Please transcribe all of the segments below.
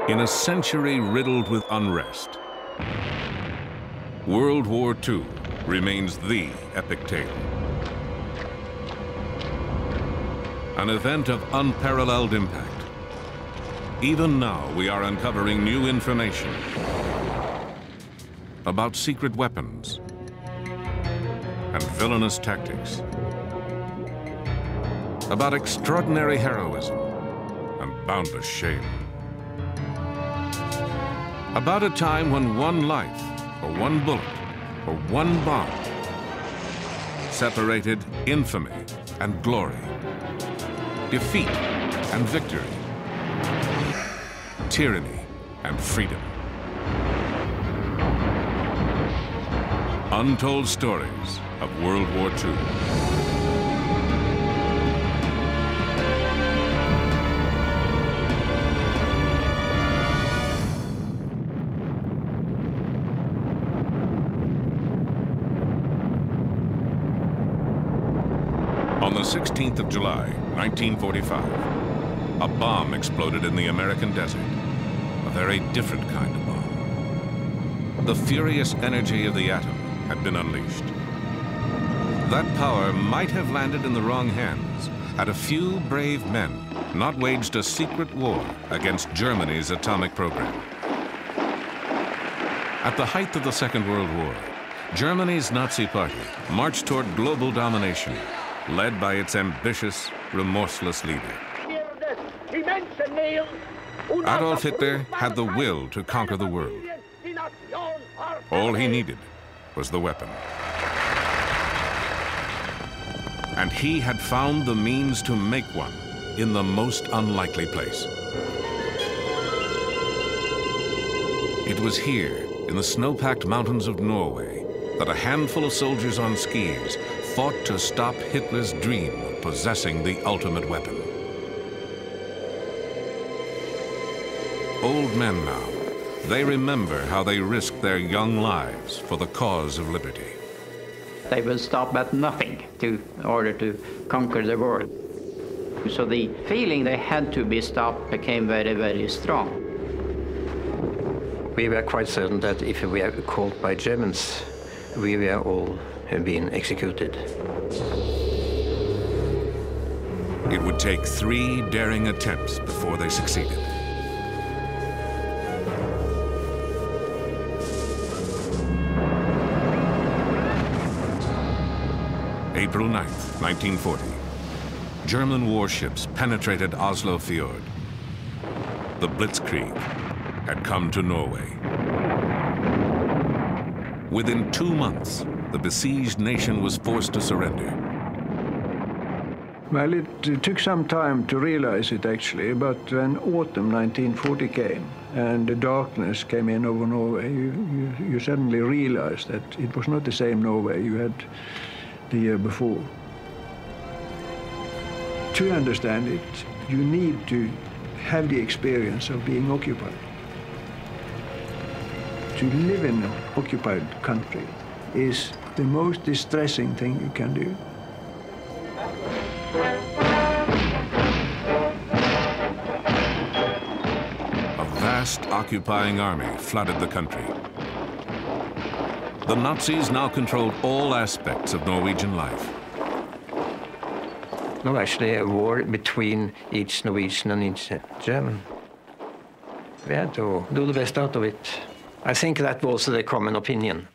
In a century riddled with unrest, World War II remains the epic tale. An event of unparalleled impact. Even now, we are uncovering new information about secret weapons and villainous tactics, about extraordinary heroism and boundless shame, about a time when one life, or one bullet, or one bomb separated infamy and glory, defeat and victory, tyranny and freedom. Untold stories of World War II. On the 16th of July, 1945, a bomb exploded in the American desert. A very different kind of bomb. The furious energy of the atom had been unleashed. That power might have landed in the wrong hands had a few brave men not waged a secret war against Germany's atomic program. At the height of the Second World War, Germany's Nazi Party marched toward global domination, led by its ambitious, remorseless leader. Adolf Hitler had the will to conquer the world. All he needed was the weapon. And he had found the means to make one in the most unlikely place. It was here, in the snow-packed mountains of Norway, that a handful of soldiers on skis fought to stop Hitler's dream of possessing the ultimate weapon. Old men now, they remember how they risked their young lives for the cause of liberty. They would stop at nothing in order to conquer the world. So the feeling they had to be stopped became very, very strong. We were quite certain that if we were caught by Germans, we were all being executed. It would take 3 daring attempts before they succeeded. April 9th, 1940. German warships penetrated Oslo Fjord. The Blitzkrieg had come to Norway. Within 2 months, the besieged nation was forced to surrender. Well, it took some time to realize it, actually, but when autumn 1940 came and the darkness came in over Norway, you suddenly realized that it was not the same Norway you had the year before. To understand it, you need to have the experience of being occupied. To live in an occupied country is the most distressing thing you can do. A vast occupying army flooded the country. The Nazis now controlled all aspects of Norwegian life. No, actually a war between each Norwegian and each German. We had to do the best out of it. I think that was the common opinion.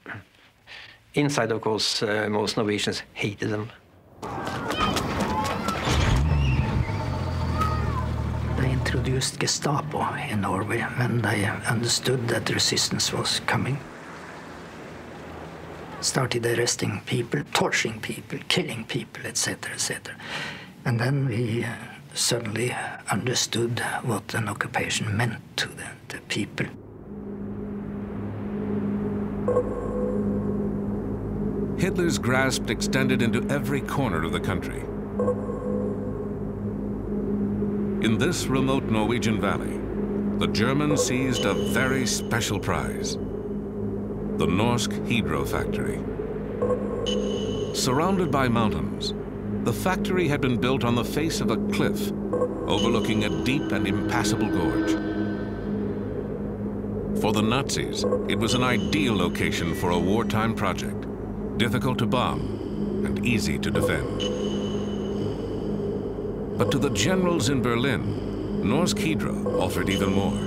Inside, of course, most Norwegians hated them. They introduced Gestapo in Norway when they understood that resistance was coming. Started arresting people, torturing people, killing people, etc., etc. And then we suddenly understood what an occupation meant to the people. Hitler's grasp extended into every corner of the country. In this remote Norwegian valley, the Germans seized a very special prize: the Norsk Hydro factory. Surrounded by mountains, the factory had been built on the face of a cliff overlooking a deep and impassable gorge. For the Nazis, it was an ideal location for a wartime project, difficult to bomb and easy to defend. But to the generals in Berlin, Norsk Hydro offered even more.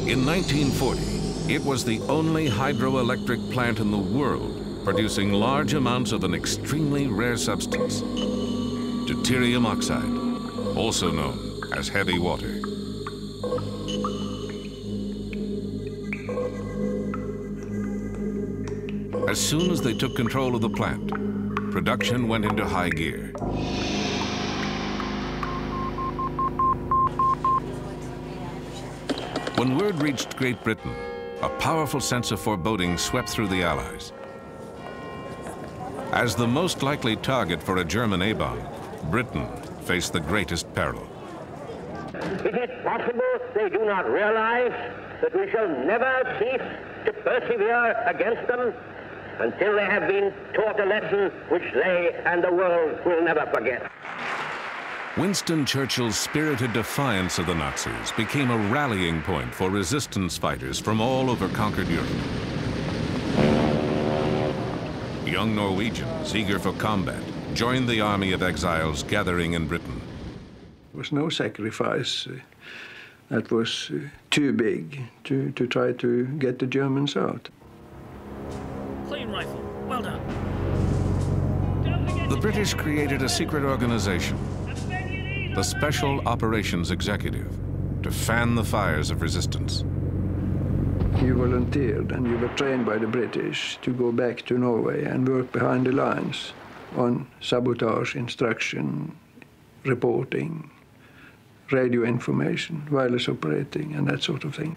In 1940, it was the only hydroelectric plant in the world producing large amounts of an extremely rare substance, deuterium oxide, also known as heavy water. As soon as they took control of the plant, production went into high gear. When word reached Great Britain, a powerful sense of foreboding swept through the Allies. As the most likely target for a German A-bomb, Britain faced the greatest peril. Is it possible they do not realize that we shall never cease to persevere against them until they have been taught a lesson which they and the world will never forget? Winston Churchill's spirited defiance of the Nazis became a rallying point for resistance fighters from all over conquered Europe. Young Norwegians, eager for combat, joined the army of exiles gathering in Britain. There was no sacrifice that was too big to try to get the Germans out. Clean rifle. Well done. The British created a secret organization, the Special Operations Executive, to fan the fires of resistance. You volunteered and you were trained by the British to go back to Norway and work behind the lines on sabotage, instruction, reporting, radio information, wireless operating, and that sort of thing.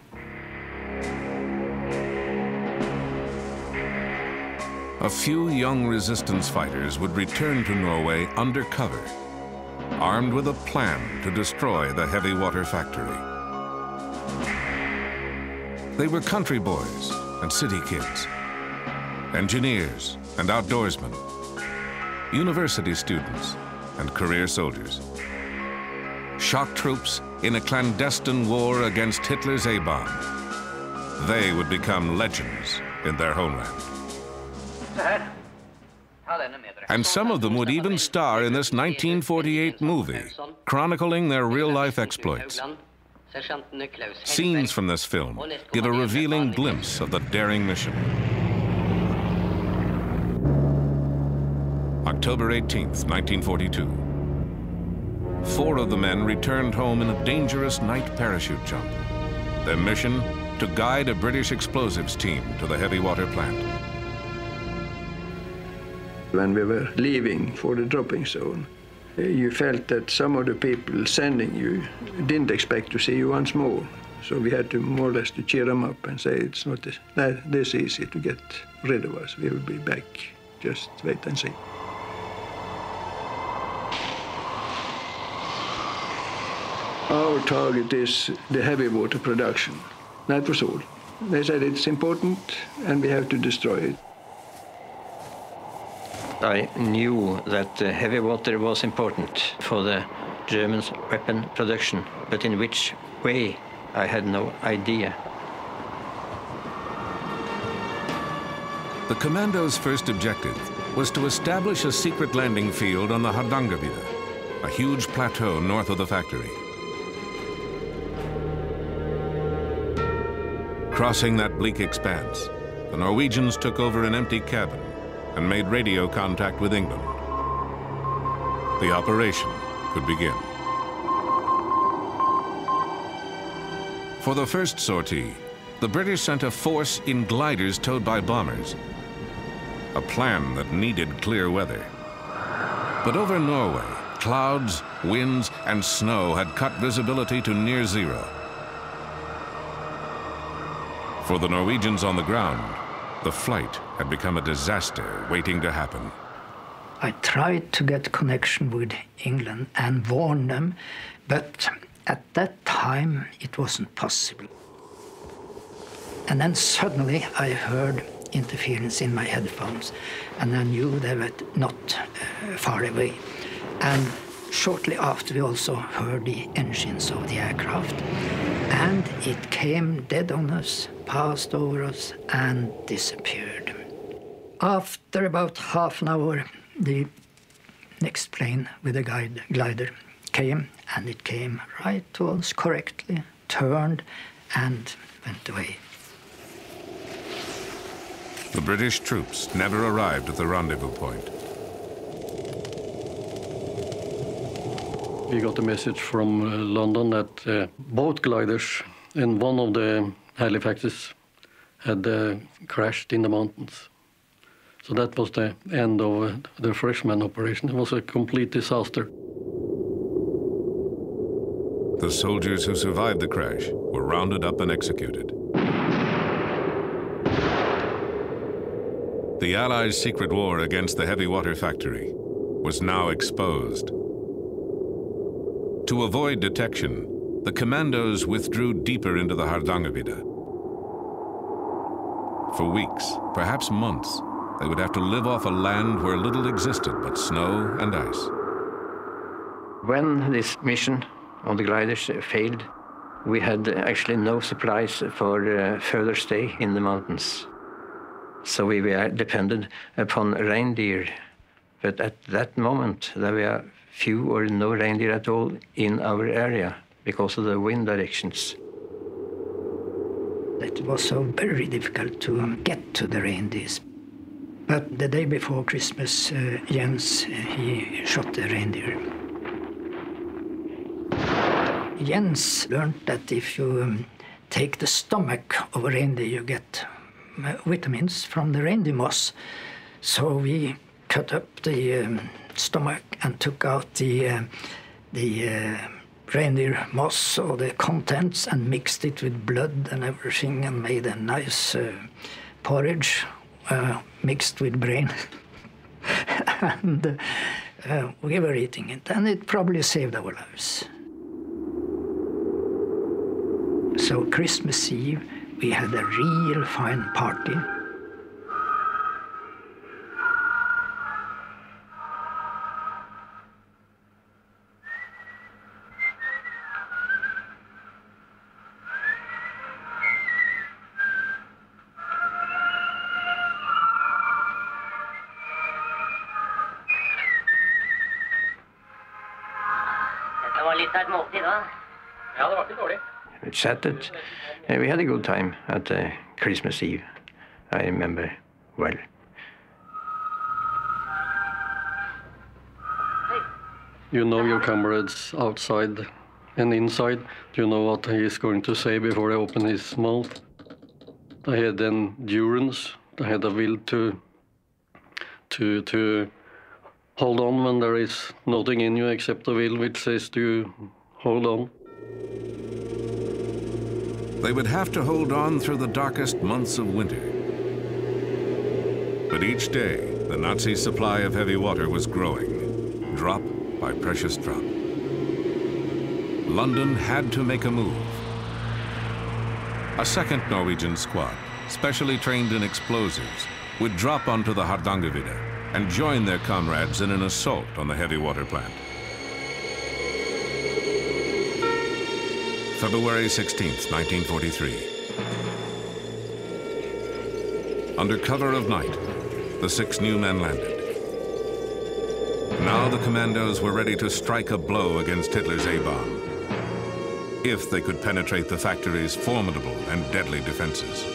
A few young resistance fighters would return to Norway undercover, armed with a plan to destroy the heavy water factory. They were country boys and city kids, engineers and outdoorsmen, university students and career soldiers. Shock troops in a clandestine war against Hitler's A-bomb. They would become legends in their homeland. And some of them would even star in this 1948 movie, chronicling their real-life exploits. Scenes from this film give a revealing glimpse of the daring mission. October 18th, 1942. 4 of the men returned home in a dangerous night parachute jump. Their mission, to guide a British explosives team to the heavy water plant. When we were leaving for the dropping zone, you felt that some of the people sending you didn't expect to see you once more. So we had to more or less to cheer them up and say it's not this easy to get rid of us. We will be back. Just wait and see. Our target is the heavy water production. That was all. They said it's important and we have to destroy it. I knew that heavy water was important for the Germans' weapon production, but in which way, I had no idea. The commandos' first objective was to establish a secret landing field on the Hardangervidda, a huge plateau north of the factory. Crossing that bleak expanse, the Norwegians took over an empty cabin and made radio contact with England. The operation could begin. For the first sortie, the British sent a force in gliders towed by bombers, a plan that needed clear weather. But over Norway, clouds, winds, and snow had cut visibility to near zero. For the Norwegians on the ground, the flight had become a disaster waiting to happen. I tried to get connection with England and warn them, but at that time it wasn't possible. And then suddenly I heard interference in my headphones, and I knew they were not far away. And shortly after we also heard the engines of the aircraft. And it came dead on us, passed over us, and disappeared. After about half an hour, the next plane with a glider came, and it came right to us correctly, turned, and went away. The British troops never arrived at the rendezvous point. We got a message from London that both gliders and one of the Halifaxes had crashed in the mountains. So that was the end of the freshman operation. It was a complete disaster. The soldiers who survived the crash were rounded up and executed. The Allies' secret war against the heavy water factory was now exposed. To avoid detection, the commandos withdrew deeper into the Hardangervidda. For weeks, perhaps months, they would have to live off a land where little existed but snow and ice. When this mission on the gliders failed, we had actually no supplies for further stay in the mountains. So we were dependent upon reindeer. But at that moment, there were few or no reindeer at all in our area because of the wind directions. It was so very difficult to get to the reindeers. But the day before Christmas, Jens, he shot the reindeer. Jens learned that if you take the stomach of a reindeer, you get vitamins from the reindeer moss. So we cut up the stomach and took out the reindeer moss or the contents and mixed it with blood and everything and made a nice porridge mixed with brain. And we were eating it, and it probably saved our lives. So Christmas Eve, we had a real fine party. We chatted. We had a good time at Christmas Eve. I remember well. You know your comrades outside and inside. You know what he is going to say before he opens his mouth. They had endurance. They had a will to hold on when there is nothing in you except the will which says to hold on. They would have to hold on through the darkest months of winter. But each day, the Nazi supply of heavy water was growing, drop by precious drop. London had to make a move. A second Norwegian squad, specially trained in explosives, would drop onto the Hardangervidda and join their comrades in an assault on the heavy water plant. February 16th, 1943. Under cover of night, the 6 new men landed. Now the commandos were ready to strike a blow against Hitler's A-bomb, if they could penetrate the factory's formidable and deadly defenses.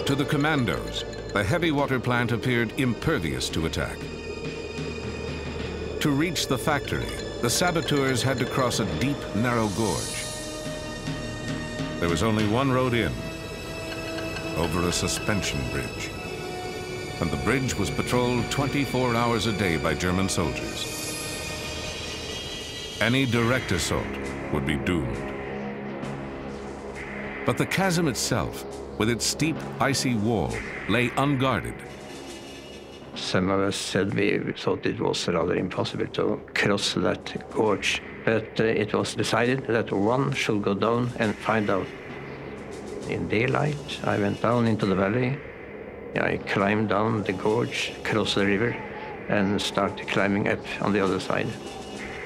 To the commandos, the heavy water plant appeared impervious to attack. To reach the factory, the saboteurs had to cross a deep, narrow gorge. There was only one road in, over a suspension bridge. And the bridge was patrolled 24 hours a day by German soldiers. Any direct assault would be doomed. But the chasm itself, with its steep, icy wall, lay unguarded. Some of us said we thought it was rather impossible to cross that gorge, but it was decided that one should go down and find out. In daylight, I went down into the valley, I climbed down the gorge, crossed the river, and started climbing up on the other side.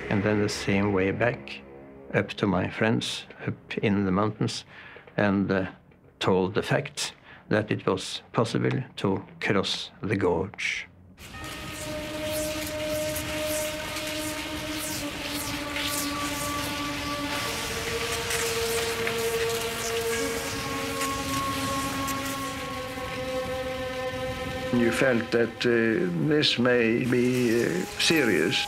And then the same way back, up to my friends up in the mountains, and told the facts that it was possible to cross the gorge. You felt that this may be serious,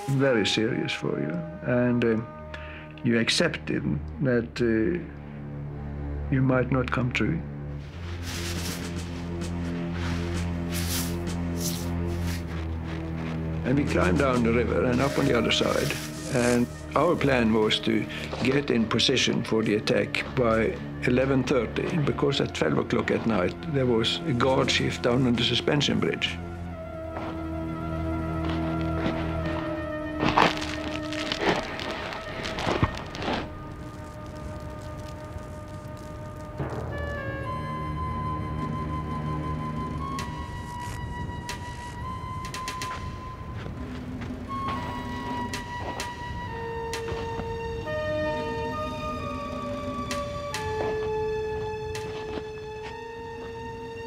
very serious for you, and you accepted that you might not come through. And we climbed down the river and up on the other side, and our plan was to get in position for the attack by 11:30, because at 12 o'clock at night there was a guard shift down on the suspension bridge.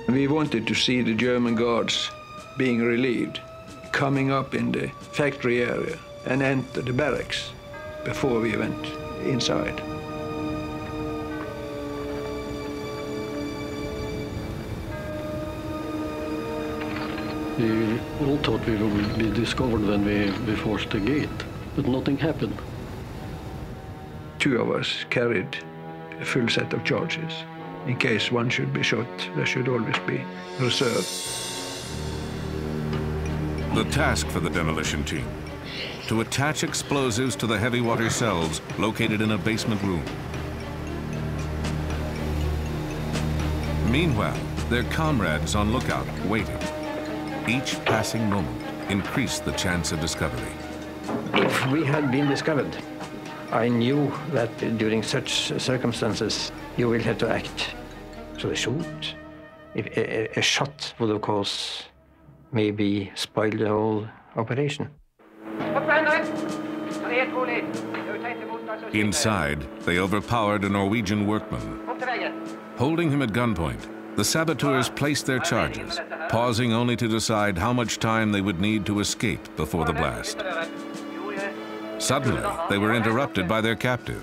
We wanted to see the German guards being relieved, coming up in the factory area and enter the barracks before we went inside. We all thought we would be discovered when we forced the gate, but nothing happened. Two of us carried a full set of charges. In case one should be shot, there should always be reserve. The task for the demolition team: to attach explosives to the heavy water cells located in a basement room. Meanwhile, their comrades on lookout waited. Each passing moment increased the chance of discovery. If we had been discovered, I knew that during such circumstances, you will have to act. So they shoot. If a shot would, of course, maybe spoil the whole operation. Inside, they overpowered a Norwegian workman. Holding him at gunpoint, the saboteurs placed their charges, pausing only to decide how much time they would need to escape before the blast. Suddenly, they were interrupted by their captive.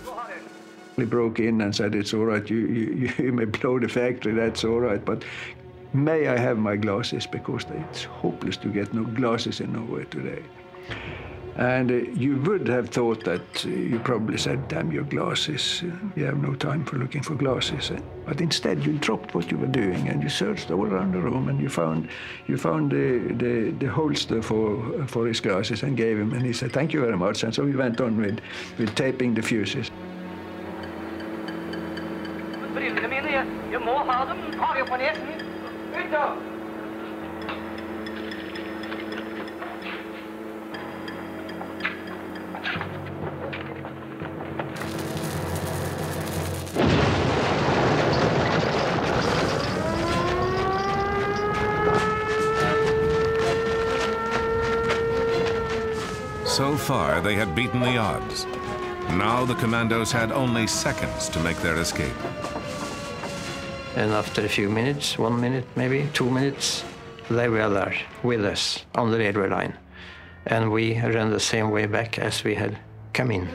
He broke in and said, "It's all right, you may blow the factory, that's all right, but may I have my glasses, because it's hopeless to get no glasses in Norway today." And you would have thought that you probably said, "Damn your glasses, you have no time for looking for glasses." But instead you dropped what you were doing and you searched all around the room, and you found the holster for his glasses and gave him, and he said, "Thank you very much." And so we went on with taping the fuses. So far, they had beaten the odds. Now the commandos had only seconds to make their escape. And after a few minutes, 1 minute, maybe 2 minutes, they were there with us on the railway line. And we ran the same way back as we had come in.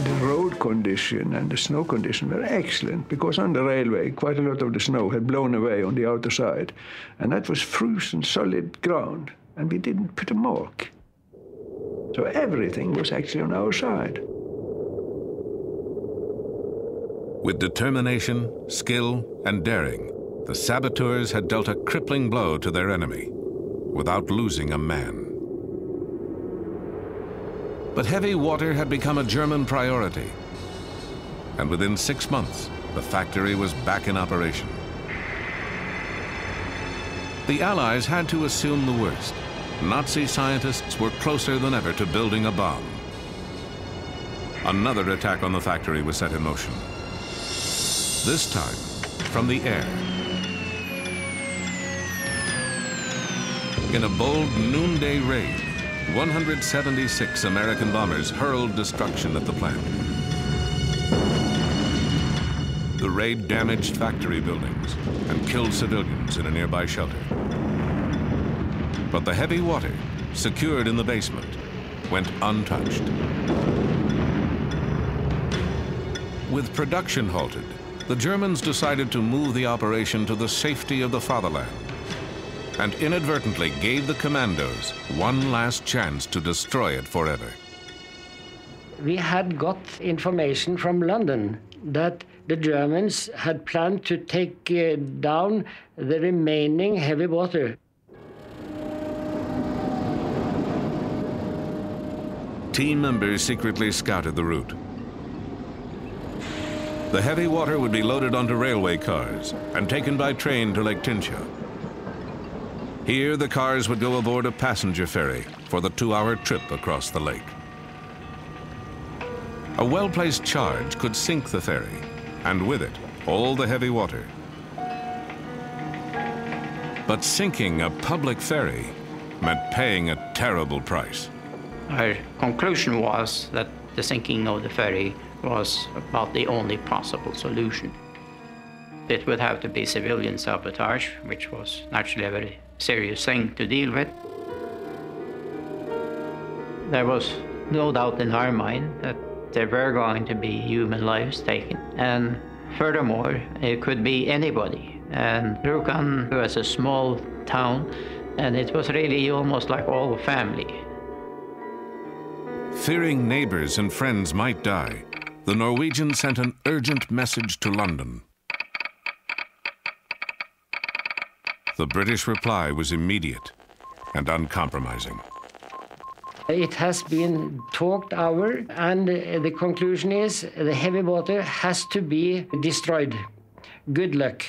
The road condition and the snow condition were excellent, because on the railway quite a lot of the snow had blown away on the outer side, and that was frozen solid ground, and we didn't put a mark. So everything was actually on our side. With determination, skill, and daring, the saboteurs had dealt a crippling blow to their enemy without losing a man. But heavy water had become a German priority, and within 6 months, the factory was back in operation. The Allies had to assume the worst. Nazi scientists were closer than ever to building a bomb. Another attack on the factory was set in motion. this time from the air. In a bold noonday raid, 176 American bombers hurled destruction at the plant. The raid damaged factory buildings and killed civilians in a nearby shelter. But the heavy water, secured in the basement, went untouched. With production halted, the Germans decided to move the operation to the safety of the fatherland, and inadvertently gave the commandos one last chance to destroy it forever. We had got information from London that the Germans had planned to take down the remaining heavy water. Team members secretly scouted the route. The heavy water would be loaded onto railway cars and taken by train to Lake Tincha. Here, the cars would go aboard a passenger ferry for the 2-hour trip across the lake. A well-placed charge could sink the ferry, and with it, all the heavy water. But sinking a public ferry meant paying a terrible price. Our conclusion was that the sinking of the ferry was about the only possible solution. It would have to be civilian sabotage, which was naturally a very serious thing to deal with. There was no doubt in our mind that there were going to be human lives taken. And furthermore, it could be anybody. And Rjukan was a small town, and it was really almost like all family. Fearing neighbors and friends might die, the Norwegians sent an urgent message to London. The British reply was immediate and uncompromising. It has been talked over, and the conclusion is the heavy water has to be destroyed. Good luck.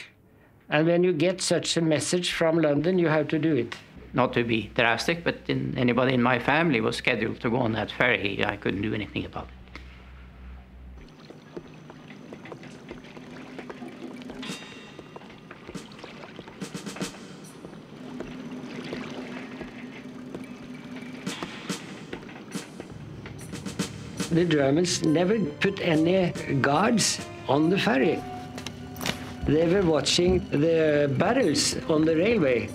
And when you get such a message from London, you have to do it. Not to be drastic, but anybody in my family was scheduled to go on that ferry. I couldn't do anything about it. The Germans never put any guards on the ferry. They were watching the barrels on the railway.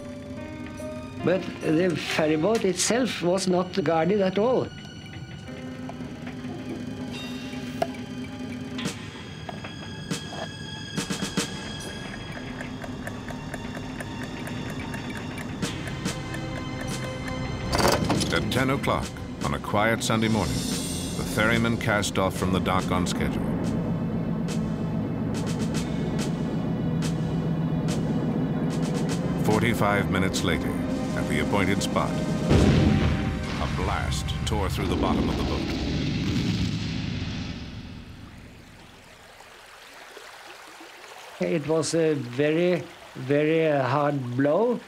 But the ferryboat itself was not guarded at all. At 10 o'clock on a quiet Sunday morning, the ferryman cast off from the dock on schedule. "45 minutes later, at the appointed spot, a blast tore through the bottom of the boat. It was a very, very hard blow,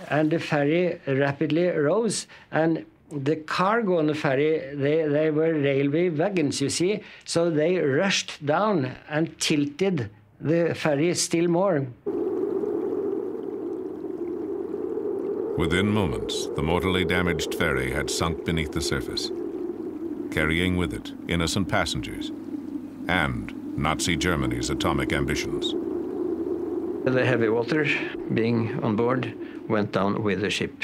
and the ferry rapidly rose. And the cargo on the ferry, they were railway wagons, you see, so they rushed down and tilted the ferry still more. Within moments, the mortally damaged ferry had sunk beneath the surface, carrying with it innocent passengers and Nazi Germany's atomic ambitions. The heavy water being on board went down with the ship,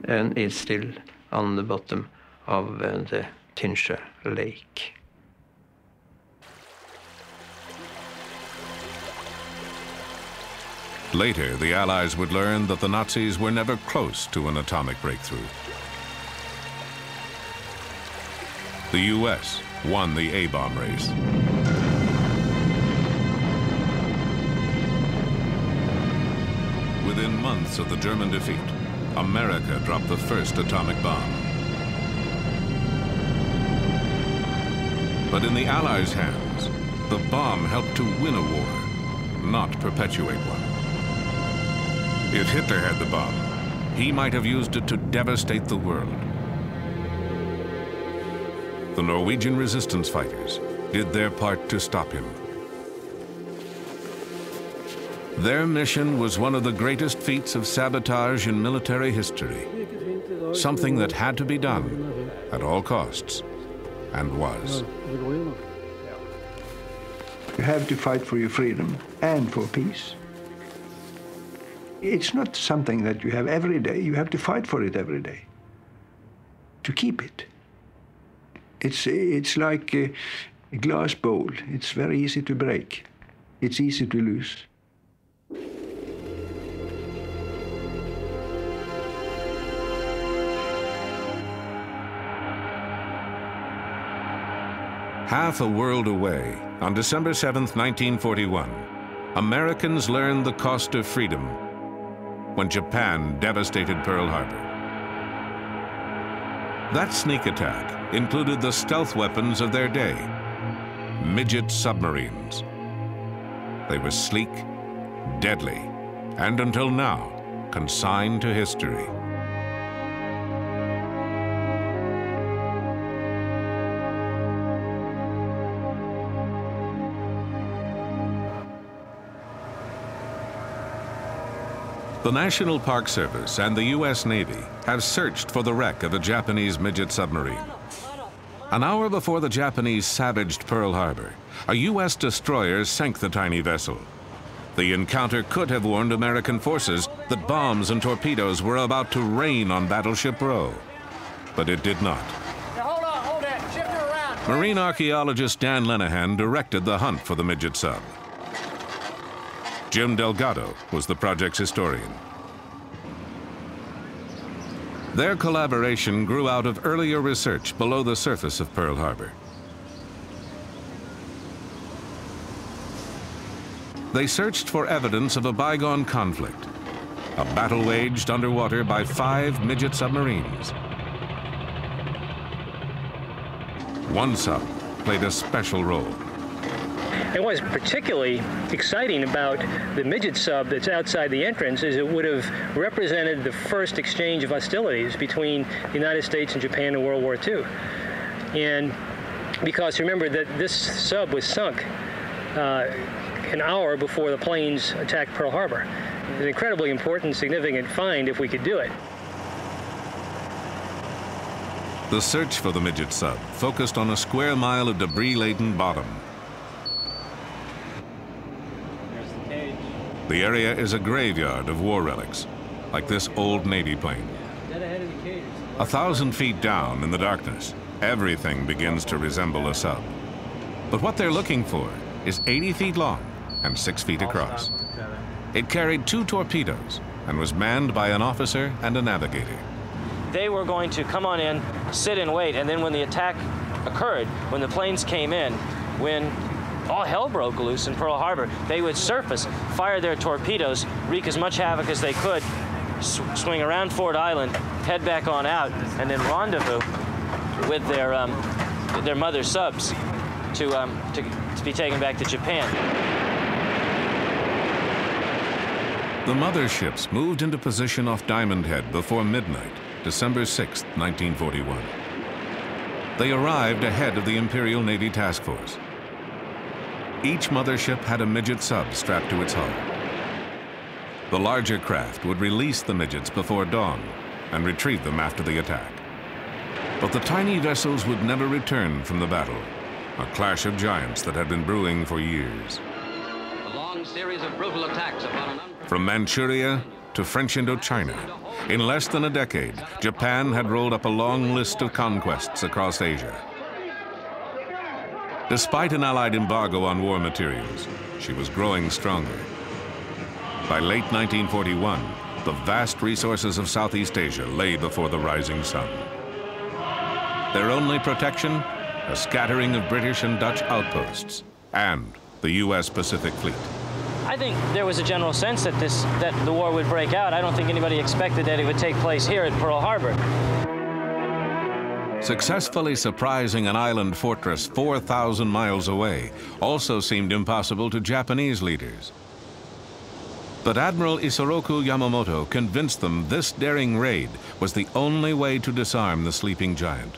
and it's still on the bottom of the Tincha Lake. Later, the Allies would learn that the Nazis were never close to an atomic breakthrough. The U.S. won the A-bomb race. Within months of the German defeat, America dropped the first atomic bomb. But in the Allies' hands, the bomb helped to win a war, not perpetuate one. If Hitler had the bomb, he might have used it to devastate the world. The Norwegian resistance fighters did their part to stop him. Their mission was one of the greatest feats of sabotage in military history, something that had to be done at all costs, and was. You have to fight for your freedom and for peace. It's not something that you have every day. You have to fight for it every day to keep it. It's like a glass bowl. It's very easy to break. It's easy to lose. Half a world away, on December 7th, 1941, Americans learned the cost of freedom when Japan devastated Pearl Harbor. That sneak attack included the stealth weapons of their day, midget submarines. They were sleek, deadly, and until now, consigned to history. The National Park Service and the U.S. Navy have searched for the wreck of a Japanese midget submarine. An hour before the Japanese savaged Pearl Harbor, a U.S. destroyer sank the tiny vessel. The encounter could have warned American forces that bombs and torpedoes were about to rain on Battleship Row, but it did not. Now hold that. Shift her around. Marine archaeologist Dan Lenehan directed the hunt for the midget sub. Jim Delgado was the project's historian. Their collaboration grew out of earlier research below the surface of Pearl Harbor. They searched for evidence of a bygone conflict, a battle waged underwater by 5 midget submarines. One sub played a special role. And what's particularly exciting about the midget sub that's outside the entrance is it would have represented the first exchange of hostilities between the United States and Japan in World War II. And because remember that this sub was sunk an hour before the planes attacked Pearl Harbor. It's an incredibly important, significant find if we could do it. The search for the midget sub focused on a square mile of debris-laden bottom. The area is a graveyard of war relics, like this old Navy plane. 1,000 feet down in the darkness, everything begins to resemble a sub. But what they're looking for is 80 feet long and 6 feet across. It carried 2 torpedoes and was manned by an officer and a navigator. They were going to come on in, sit and wait, and then when the attack occurred, when the planes came in, when all hell broke loose in Pearl Harbor, they would surface, fire their torpedoes, wreak as much havoc as they could, swing around Ford Island, head back on out, and then rendezvous with their mother subs to be taken back to Japan. The mother ships moved into position off Diamond Head before midnight, December 6, 1941. They arrived ahead of the Imperial Navy Task Force. Each mothership had a midget sub strapped to its hull. The larger craft would release the midgets before dawn and retrieve them after the attack. But the tiny vessels would never return from the battle, a clash of giants that had been brewing for years. A long series of brutal attacks upon From Manchuria to French Indochina, in less than a decade, Japan had rolled up a long list of conquests across Asia. Despite an Allied embargo on war materials, she was growing stronger. By late 1941, the vast resources of Southeast Asia lay before the rising sun. Their only protection, a scattering of British and Dutch outposts, and the U.S. Pacific Fleet. I think there was a general sense that the war would break out. I don't think anybody expected that it would take place here at Pearl Harbor. Successfully surprising an island fortress 4,000 miles away also seemed impossible to Japanese leaders. But Admiral Isoroku Yamamoto convinced them this daring raid was the only way to disarm the sleeping giant.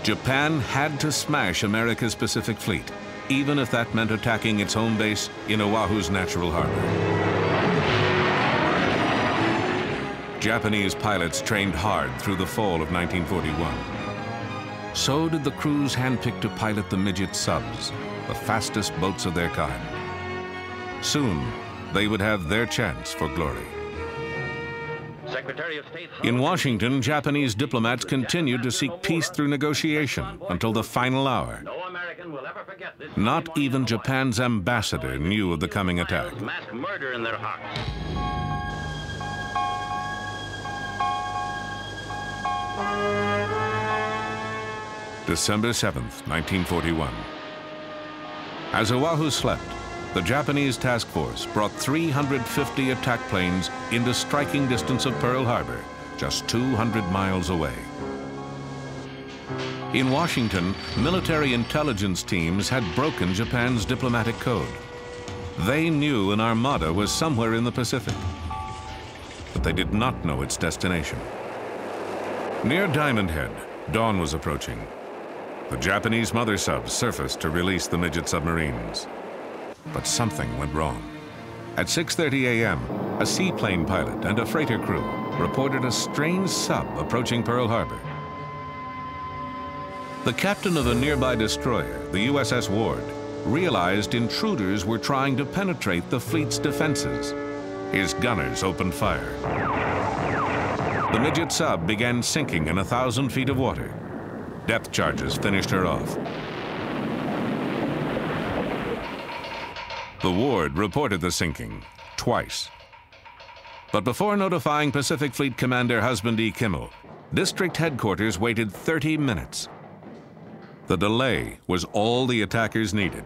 Japan had to smash America's Pacific Fleet, even if that meant attacking its home base in Oahu's natural harbor. Japanese pilots trained hard through the fall of 1941. So did the crews handpicked to pilot the midget subs, the fastest boats of their kind. Soon, they would have their chance for glory. Secretary of State In Washington, Japanese diplomats continued to seek peace through negotiation until the final hour. No American will ever forget this. Not even Japan's ambassador knew of the coming attack. Mass murder in their hearts. December 7th, 1941. As Oahu slept, the Japanese task force brought 350 attack planes into striking distance of Pearl Harbor, just 200 miles away. In Washington, military intelligence teams had broken Japan's diplomatic code. They knew an armada was somewhere in the Pacific, but they did not know its destination. Near Diamond Head, dawn was approaching. The Japanese mother subs surfaced to release the midget submarines. But something went wrong. At 6:30 a.m., a seaplane pilot and a freighter crew reported a strange sub approaching Pearl Harbor. The captain of a nearby destroyer, the USS Ward, realized intruders were trying to penetrate the fleet's defenses. His gunners opened fire. The midget sub began sinking in 1,000 feet of water. Depth charges finished her off. The Ward reported the sinking twice. But before notifying Pacific Fleet Commander Husband E. Kimmel, District Headquarters waited 30 minutes. The delay was all the attackers needed.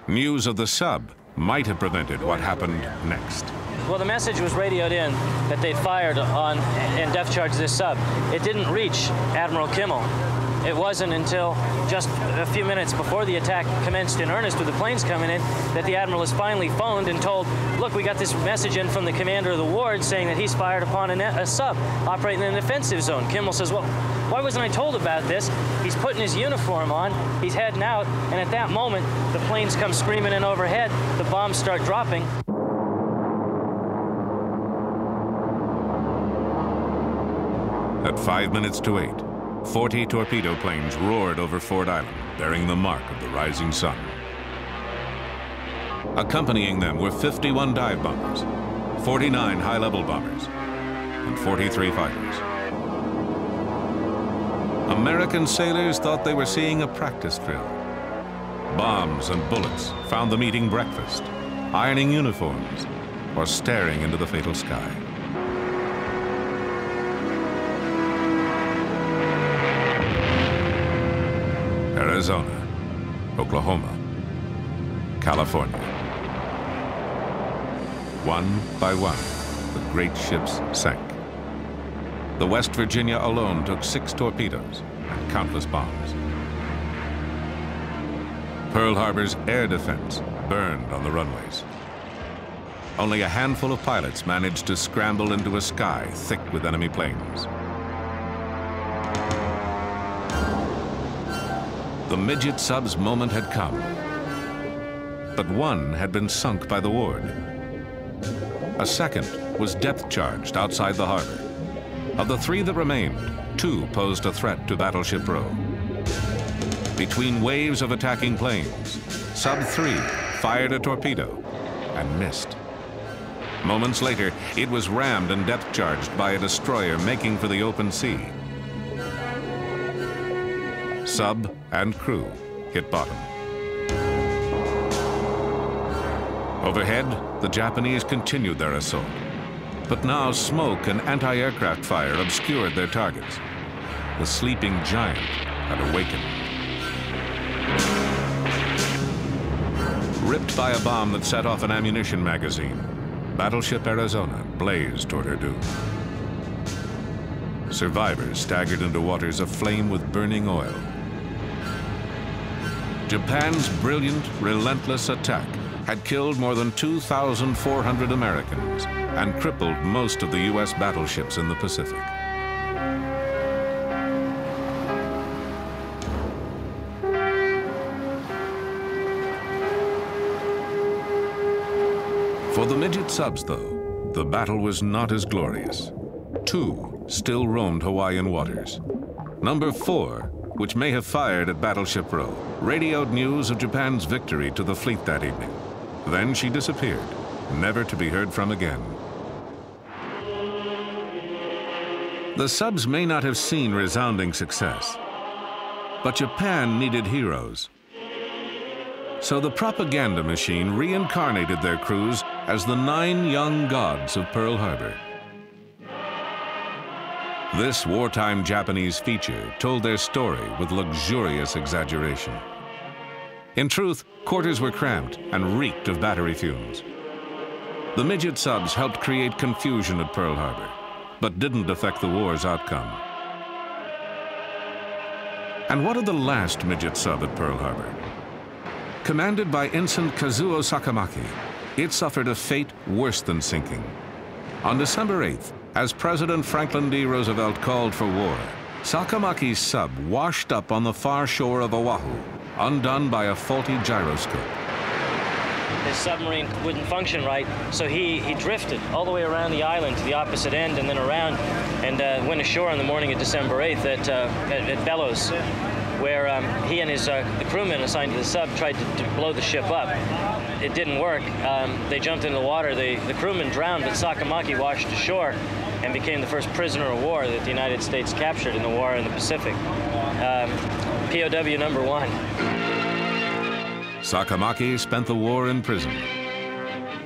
News of the sub might have prevented what happened next. Well, the message was radioed in that they'd fired on and depth charged this sub. It didn't reach Admiral Kimmel. It wasn't until just a few minutes before the attack commenced in earnest with the planes coming in that the Admiral is finally phoned and told, look, we got this message in from the commander of the ward saying that he's fired upon a sub operating in an offensive zone. Kimmel says, well, why wasn't I told about this? He's putting his uniform on, he's heading out, and at that moment, the planes come screaming in overhead, the bombs start dropping. At 5 minutes to 8, 40 torpedo planes roared over Ford Island, bearing the mark of the rising sun. Accompanying them were 51 dive bombers, 49 high-level bombers, and 43 fighters. American sailors thought they were seeing a practice drill. Bombs and bullets found them eating breakfast, ironing uniforms, or staring into the fatal sky. Arizona, Oklahoma, California. One by one, the great ships sank. The West Virginia alone took 6 torpedoes and countless bombs. Pearl Harbor's air defense burned on the runways. Only a handful of pilots managed to scramble into a sky thick with enemy planes. The midget sub's moment had come, but one had been sunk by the Ward. A second was depth-charged outside the harbor. Of the 3 that remained, 2 posed a threat to Battleship Row. Between waves of attacking planes, Sub 3 fired a torpedo and missed. Moments later, it was rammed and depth-charged by a destroyer making for the open sea. Sub and crew hit bottom. Overhead, the Japanese continued their assault. But now smoke and anti-aircraft fire obscured their targets. The sleeping giant had awakened. Ripped by a bomb that set off an ammunition magazine, Battleship Arizona blazed toward her doom. Survivors staggered into waters aflame with burning oil. Japan's brilliant, relentless attack had killed more than 2,400 Americans and crippled most of the U.S. battleships in the Pacific. For the midget subs, though, the battle was not as glorious. 2 still roamed Hawaiian waters. Number 4, which may have fired at Battleship Row, radioed news of Japan's victory to the fleet that evening. Then she disappeared, never to be heard from again. The subs may not have seen resounding success, but Japan needed heroes. So the propaganda machine reincarnated their crews as the 9 young gods of Pearl Harbor. This wartime Japanese feature told their story with luxurious exaggeration. In truth, quarters were cramped and reeked of battery fumes. The midget subs helped create confusion at Pearl Harbor, but didn't affect the war's outcome. And what of the last midget sub at Pearl Harbor? Commanded by Ensign Kazuo Sakamaki, it suffered a fate worse than sinking. On December 8th, as President Franklin D. Roosevelt called for war, Sakamaki's sub washed up on the far shore of Oahu, undone by a faulty gyroscope. His submarine wouldn't function right, so he drifted all the way around the island to the opposite end and then around and went ashore on the morning of December 8th at Bellows, where he and the crewmen assigned to the sub tried to blow the ship up. It didn't work. They jumped into the water. The crewmen drowned, but Sakamaki washed ashore and became the first prisoner of war that the United States captured in the war in the Pacific. POW number 1. Sakamaki spent the war in prison.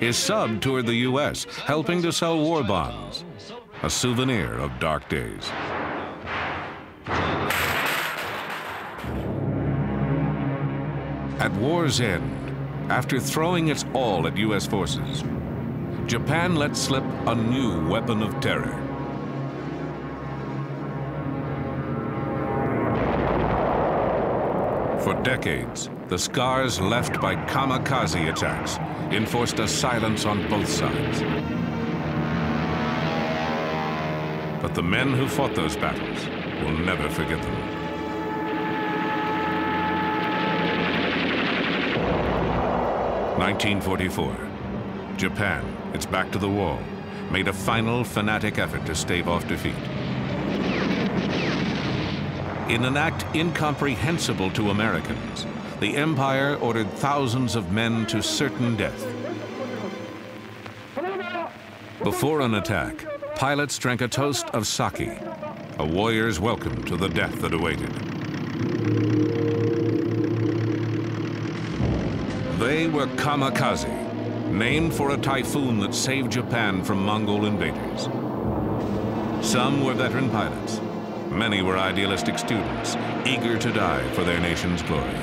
His sub toured the U.S., helping to sell war bonds, a souvenir of dark days. At war's end, after throwing its all at U.S. forces, Japan let slip a new weapon of terror. For decades, the scars left by kamikaze attacks enforced a silence on both sides. But the men who fought those battles will never forget them. (1944). Japan, its back to the wall, made a final fanatic effort to stave off defeat. In an act incomprehensible to Americans, the Empire ordered thousands of men to certain death. Before an attack, pilots drank a toast of sake, a warrior's welcome to the death that awaited. They were kamikaze, named for a typhoon that saved Japan from Mongol invaders. Some were veteran pilots. Many were idealistic students, eager to die for their nation's glory.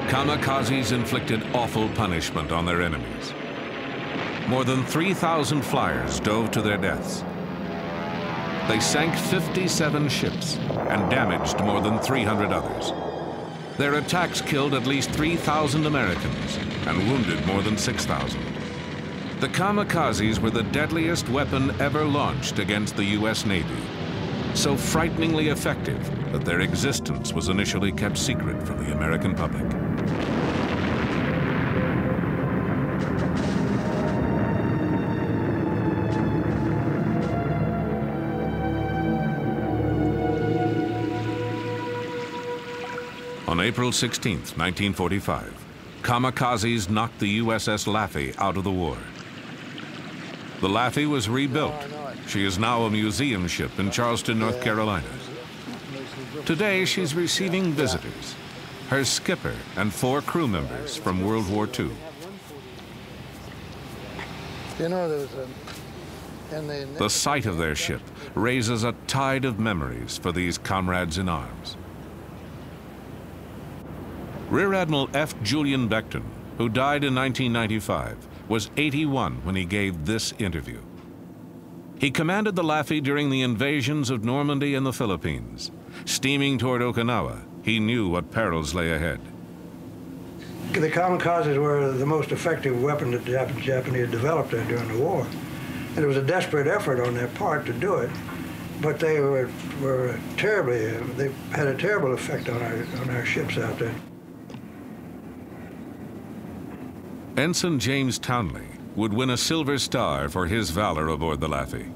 Kamikazes inflicted awful punishment on their enemies. More than 3,000 flyers dove to their deaths. They sank 57 ships and damaged more than 300 others. Their attacks killed at least 3,000 Americans and wounded more than 6,000. The kamikazes were the deadliest weapon ever launched against the U.S. Navy, so frighteningly effective that their existence was initially kept secret from the American public. On April 16, 1945, kamikazes knocked the USS Laffey out of the war. The Laffey was rebuilt. She is now a museum ship in Charleston, North Carolina. Today, she's receiving visitors, her skipper and 4 crew members from World War II. The sight of their ship raises a tide of memories for these comrades in arms. Rear Admiral F. Julian Beckton, who died in 1995, was 81 when he gave this interview. He commanded the Laffey during the invasions of Normandy and the Philippines. Steaming toward Okinawa, he knew what perils lay ahead. The kamikazes were the most effective weapon that the Japanese developed during the war. And it was a desperate effort on their part to do it, but they were terribly, they had a terrible effect on our ships out there. Ensign James Townley would win a Silver Star for his valor aboard the Laffey.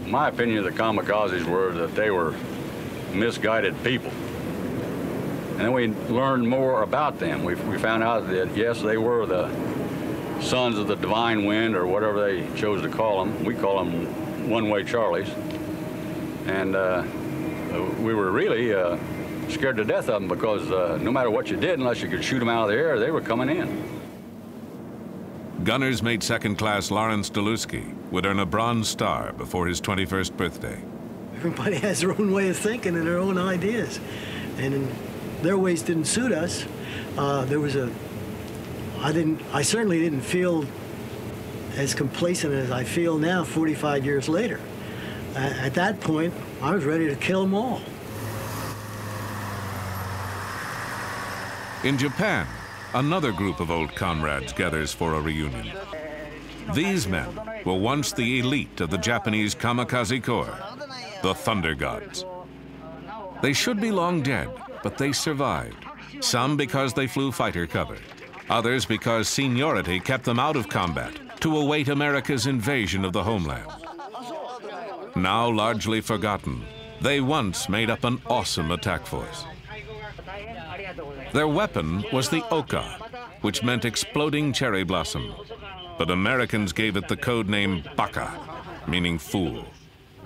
My opinion of the kamikazes were that they were misguided people. And then we learned more about them. We found out that, yes, they were the sons of the divine wind, or whatever they chose to call them. We call them one-way Charlies. And we were really scared to death of them, because no matter what you did, unless you could shoot them out of the air, they were coming in. Gunners mate second class Lawrence Delusky would earn a Bronze Star before his 21st birthday. Everybody has their own way of thinking and their own ideas, and their ways didn't suit us. I certainly didn't feel as complacent as I feel now 45 years later. At that point, I was ready to kill them all. In Japan, another group of old comrades gathers for a reunion. These men were once the elite of the Japanese kamikaze corps, the Thunder Gods. They should be long dead, but they survived. Some because they flew fighter cover, others because seniority kept them out of combat to await America's invasion of the homeland. Now largely forgotten, they once made up an awesome attack force. Their weapon was the Oka, which meant exploding cherry blossom, but Americans gave it the code name Baka, meaning fool.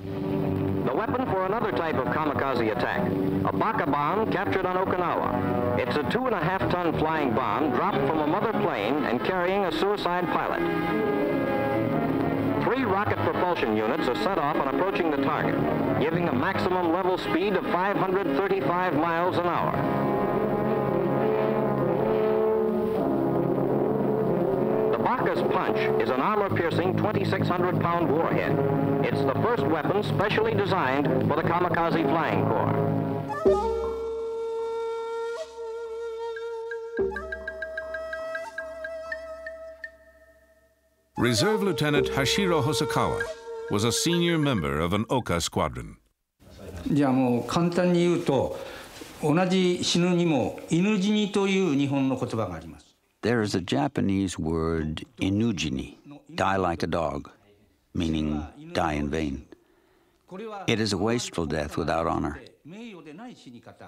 The weapon for another type of kamikaze attack, a Baka bomb captured on Okinawa. It's a 2.5-ton flying bomb dropped from a mother plane and carrying a suicide pilot. 3 rocket propulsion units are set off on approaching the target, giving a maximum level speed of 535 miles an hour. The Baka's punch is an armor-piercing 2,600-pound warhead. It's the first weapon specially designed for the kamikaze flying corps. Reserve Lieutenant Hashiro Hosokawa was a senior member of an Oka squadron. じゃあもう簡単に言うと、同じ死ぬにも犬死にという日本の言葉があります。 There is a Japanese word, inujini, die like a dog, meaning die in vain. It is a wasteful death without honor.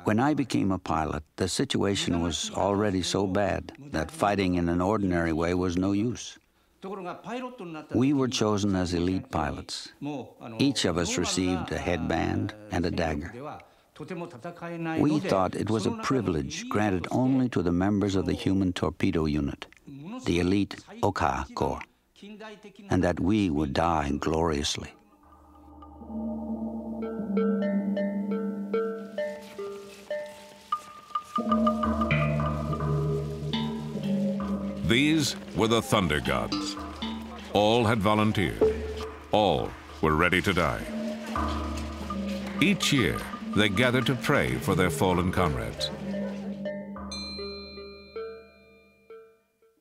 When I became a pilot, the situation was already so bad that fighting in an ordinary way was no use. We were chosen as elite pilots. Each of us received a headband and a dagger. We thought it was a privilege granted only to the members of the human torpedo unit, the elite Oka Corps, and that we would die gloriously. These were the Thunder Gods. All had volunteered. All were ready to die. Each year, they gathered to pray for their fallen comrades.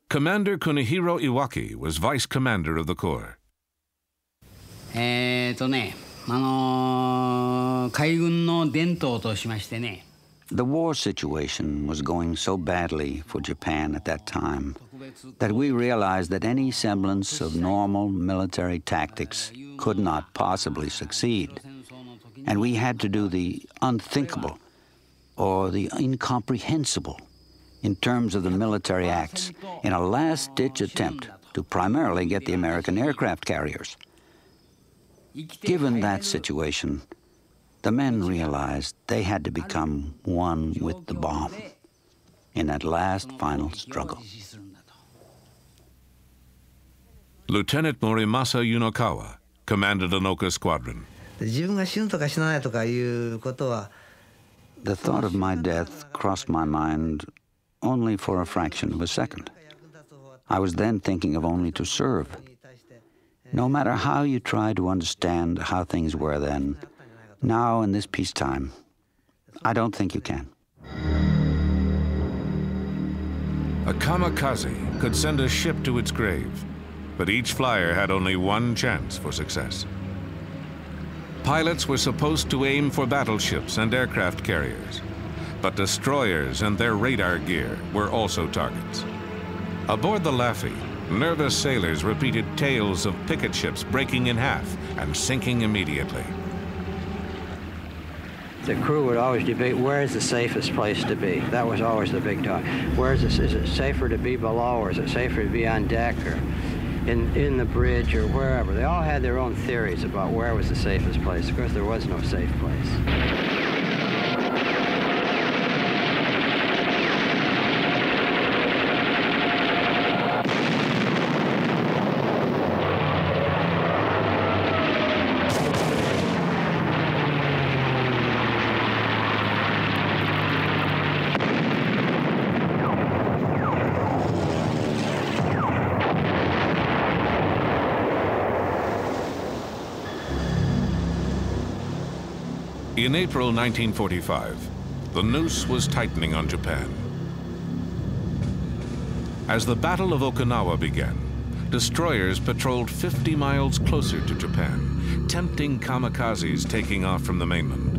Commander Kunihiro Iwaki was vice commander of the Corps. 海軍の伝統としましてね。The war situation was going so badly for Japan at that time that we realized that any semblance of normal military tactics could not possibly succeed. And we had to do the unthinkable or the incomprehensible in terms of the military acts in a last-ditch attempt to primarily get the American aircraft carriers. Given that situation, the men realized they had to become one with the bomb in that last final struggle. Lieutenant Morimasa Yunokawa commanded an Oka squadron. The thought of my death crossed my mind only for a fraction of a second. I was then thinking of only to serve. No matter how you try to understand how things were then, now in this peacetime, I don't think you can. A kamikaze could send a ship to its grave, but each flyer had only one chance for success. Pilots were supposed to aim for battleships and aircraft carriers, but destroyers and their radar gear were also targets. Aboard the Laffey, nervous sailors repeated tales of picket ships breaking in half and sinking immediately. The crew would always debate, where is the safest place to be? That was always the big talk. Is it safer to be below, or is it safer to be on deck, or in the bridge, or wherever? They all had their own theories about where was the safest place. Of course, there was no safe place. In April 1945, the noose was tightening on Japan. As the Battle of Okinawa began, destroyers patrolled 50 miles closer to Japan, tempting kamikazes taking off from the mainland.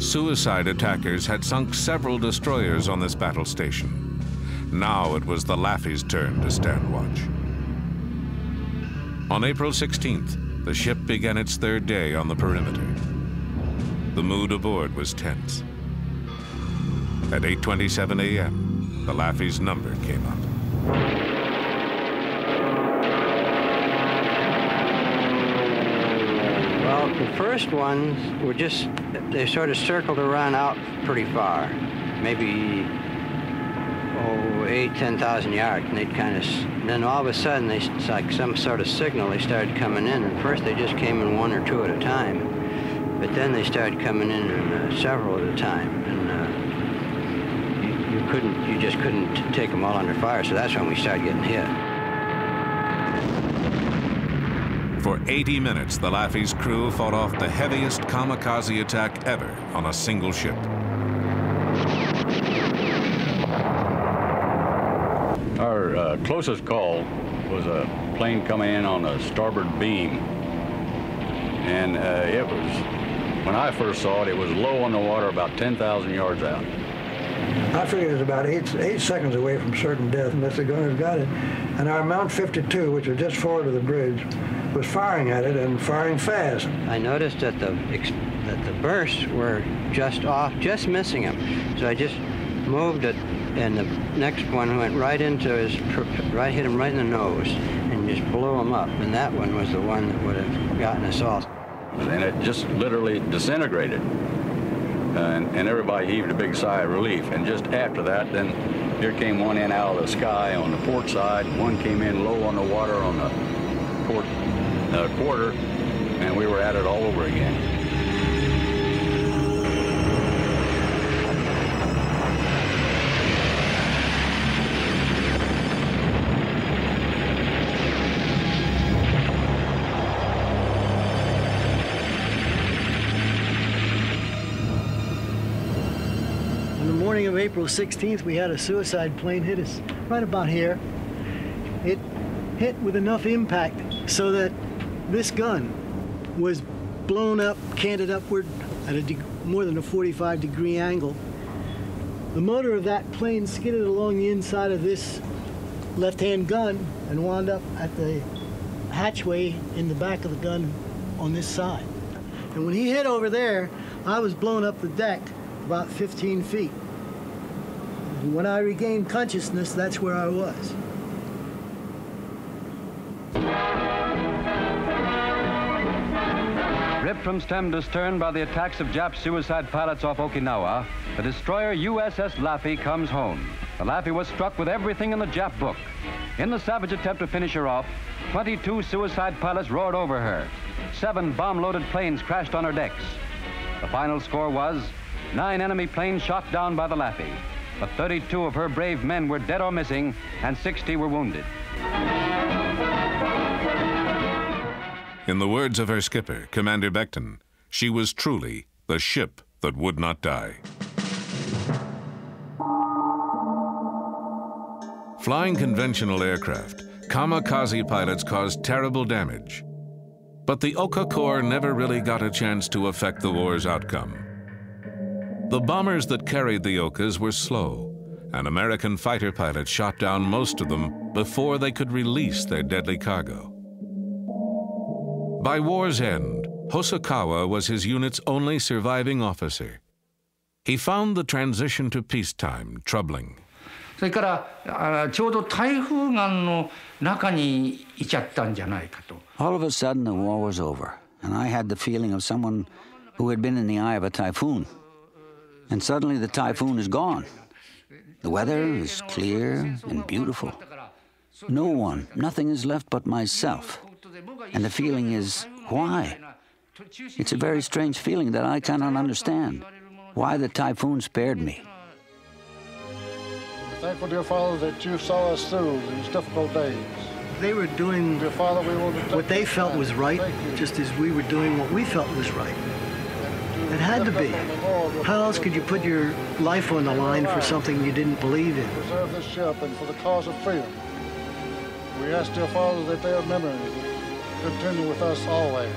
Suicide attackers had sunk several destroyers on this battle station. Now it was the Laffey's turn to stand watch. On April 16th, the ship began its third day on the perimeter. The mood aboard was tense. At 8:27 a.m., the Laffey's number came up. Well, the first ones were they sort of circled around out pretty far, maybe 10,000 yards, and they'd and then all of a sudden, it's like some sort of signal, they started coming in. And first they just came in one or two at a time, but then they started coming in several at a time, and you just couldn't take them all under fire, so that's when we started getting hit. For 80 minutes, the Laffey's crew fought off the heaviest kamikaze attack ever on a single ship. Our closest call was a plane coming in on the starboard beam. And it was, when I first saw it, it was low on the water, about 10,000 yards out. I figured it was about eight seconds away from certain death unless the gunners got it. And our Mount 52, which was just forward of the bridge, was firing at it and firing fast. I noticed that the bursts were just off, just missing him. So I just moved it, and the next one went right into hit him right in the nose, and just blew him up. And that one was the one that would have gotten us all. And it just literally disintegrated. And everybody heaved a big sigh of relief. And just after that, then here came one in out of the sky on the port side. One came in low on the water on the port quarter, and we were at it all over again. Of April 16th, we had a suicide plane hit us right about here. It hit with enough impact so that this gun was blown up, canted upward at more than a 45-degree angle. The motor of that plane skidded along the inside of this left-hand gun and wound up at the hatchway in the back of the gun on this side. And when he hit over there, I was blown up the deck about 15 feet. When I regained consciousness, that's where I was. Ripped from stem to stern by the attacks of Jap suicide pilots off Okinawa, the destroyer USS Laffey comes home. The Laffey was struck with everything in the Jap book. In the savage attempt to finish her off, 22 suicide pilots roared over her. 7 bomb-loaded planes crashed on her decks. The final score was 9 enemy planes shot down by the Laffey. But 32 of her brave men were dead or missing, and 60 were wounded. In the words of her skipper, Commander Beckton, she was truly the ship that would not die. Flying conventional aircraft, kamikaze pilots caused terrible damage. But the Oka Corps never really got a chance to affect the war's outcome. The bombers that carried the Okas were slow, and American fighter pilots shot down most of them before they could release their deadly cargo. By war's end, Hosokawa was his unit's only surviving officer. He found the transition to peacetime troubling. それからちょうど台風眼の中にいちゃったんじゃないかと。All of a sudden, the war was over, and I had the feeling of someone who had been in the eye of a typhoon. And suddenly the typhoon is gone. The weather is clear and beautiful. No one, nothing is left but myself. And the feeling is, why? It's a very strange feeling that I cannot understand. Why the typhoon spared me. Thankful, dear Father, that you saw us through these difficult days. They were doing dear Father, what they felt was right, just as we were doing what we felt was right. It had to be. How else could you put your life on the line for something you didn't believe in? Preserve this ship and for the cause of freedom. We ask, dear Father, that their memory continue with us always.